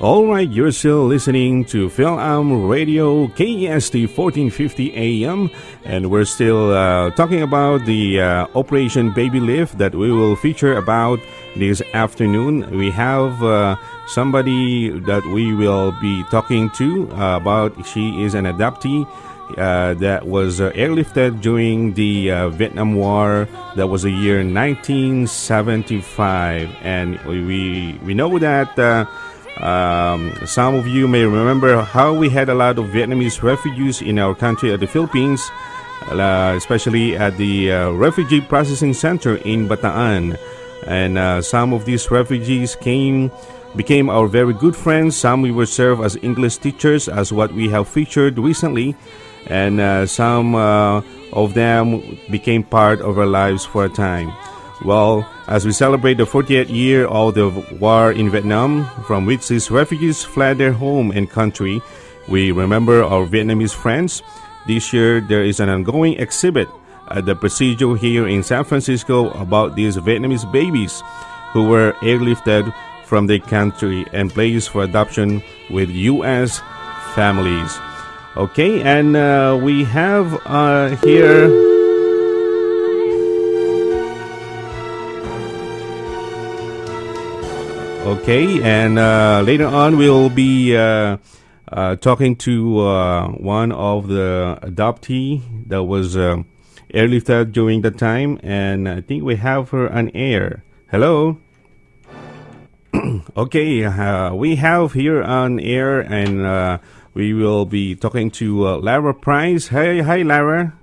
All right, you're still listening to Phil-Am Radio KEST 1450 AM, and we're still talking about the Operation Baby Lift that we will feature about this afternoon. We have somebody that we will be talking to about. She is an adoptee that was airlifted during the Vietnam War. That was the year 1975, and we know that. Some of you may remember how we had a lot of Vietnamese refugees in our country at the Philippines, especially at the Refugee Processing Center in Bataan. And some of these refugees became our very good friends. Some we were served as English teachers, as what we have featured recently. And some of them became part of our lives for a time. Well, as we celebrate the 40th year of the war in Vietnam, from which these refugees fled their home and country, we remember our Vietnamese friends. This year, there is an ongoing exhibit at the Presidio here in San Francisco about these Vietnamese babies who were airlifted from their country and placed for adoption with U.S. families. Okay, and we have here... Okay, and later on we'll be talking to one of the adoptee that was airlifted during the time, and I think we have her on air. Hello. Okay, we have here on air, and we will be talking to Lora Price. Hi, Lora.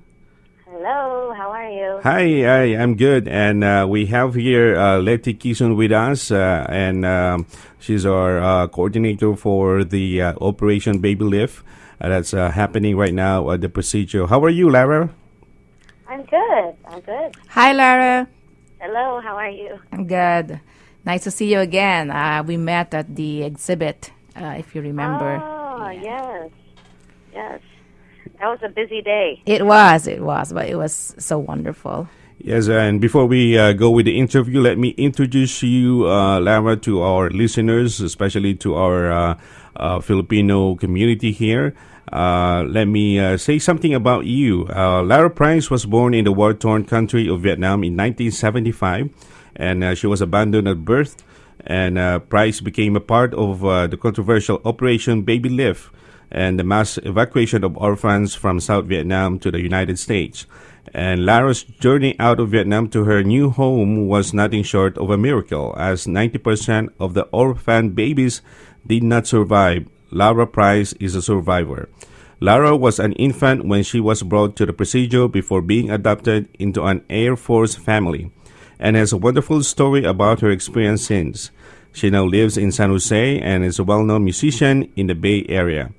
Hello, how are you? Hi, I'm good, and we have here Letty Kison with us, and she's our coordinator for the Operation Baby Lift that's happening right now at the Presidio. How are you, Lara? I'm good. Hi, Lara. Hello, how are you? I'm good. Nice to see you again. We met at the exhibit, if you remember. Oh, yes. That was a busy day. It was, but it was so wonderful. Yes, and before we go with the interview, let me introduce you, Lara, to our listeners, especially to our Filipino community here. Let me say something about you. Lora Price was born in the war-torn country of Vietnam in 1975, and she was abandoned at birth. And Price became a part of the controversial Operation Baby Lift and the mass evacuation of orphans from South Vietnam to the United States. And Lara's journey out of Vietnam to her new home was nothing short of a miracle, as 90% of the orphan babies did not survive. Lora Price is a survivor. Lara was an infant when she was brought to the Presidio before being adopted into an Air Force family, and has a wonderful story about her experience since. She now lives in San Jose and is a well-known musician in the Bay Area.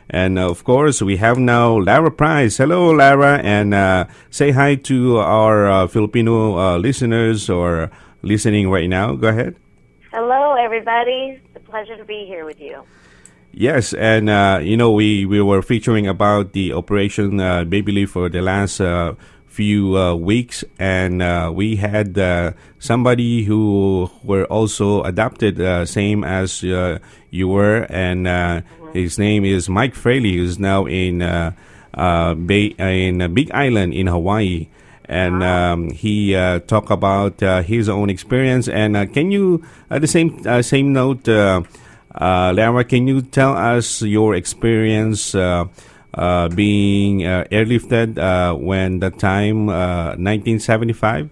And of course, we have now Lora Price. Hello, Lara, and say hi to our Filipino listeners or listening right now. Go ahead. Hello, everybody. It's a pleasure to be here with you. Yes, and we were featuring about the Operation Baby Lift for the last few weeks, and we had somebody who were also adopted, same as you were, and his name is Mike Fraley, who's now in Big Island in Hawaii, and he talked about his own experience. And can you, at the same note, Lara, can you tell us your experience being airlifted when the time 1975?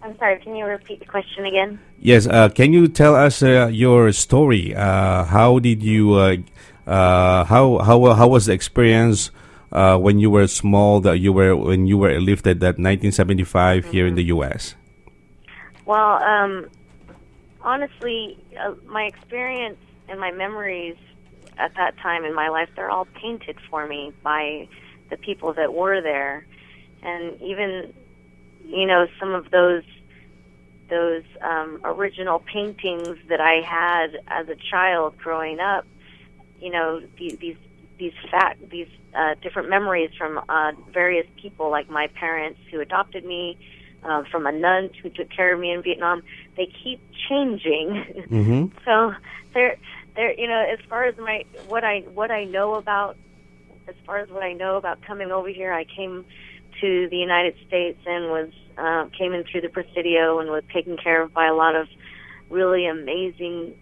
I'm sorry, can you repeat the question again? Yes, can you tell us your story? How did you how was the experience when you were small, when you were airlifted that 1975 here in the US? Well, honestly, my experience and my memories at that time in my life, they're all painted for me by the people that were there. And even, some of those original paintings that I had as a child growing up, these different memories from various people, like my parents who adopted me, from a nun who took care of me in Vietnam. They keep changing. Mm-hmm. So there, as far as what I know about, as far as what I know about coming over here, I came to the United States and came in through the Presidio and was taken care of by a lot of really amazing,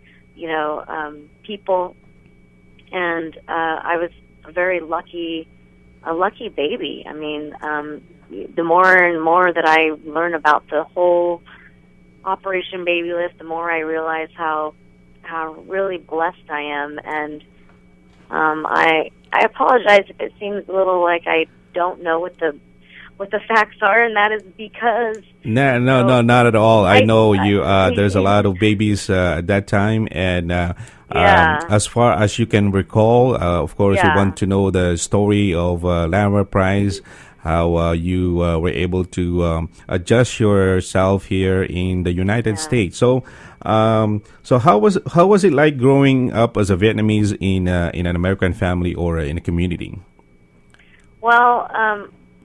people, and I was a lucky baby. I mean, the more and more that I learn about the whole Operation Baby Lift, the more I realize how really blessed I am, and I apologize if it seems a little like I don't know what the facts are, and that is because No, not at all. I know you. There's a lot of babies at that time, and as far as you can recall, of course, we want to know the story of Lora Price, how you were able to adjust yourself here in the United States. So, so how was it like growing up as a Vietnamese in an American family or in a community? Well,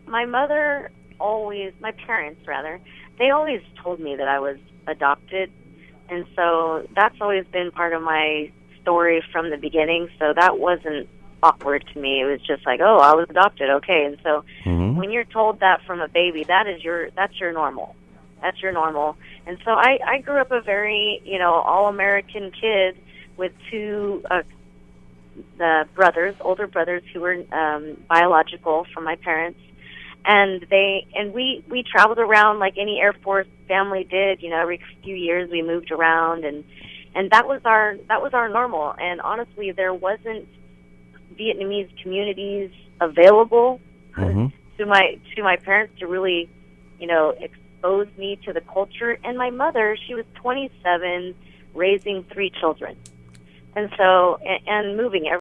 my parents rather, they always told me that I was adopted, and so that's always been part of my story from the beginning, so that wasn't awkward to me. It was just like, oh, I was adopted, okay. And so when you're told that from a baby, that's your normal. That's your normal. And so I grew up a very, all-American kid with two older brothers who were biological from my parents. And we traveled around like any Air Force family did. Every few years we moved around, and that was our normal. And honestly, there wasn't Vietnamese communities available to my parents to really, expose me to the culture. And my mother, she was 27, raising 3 children, and so and moving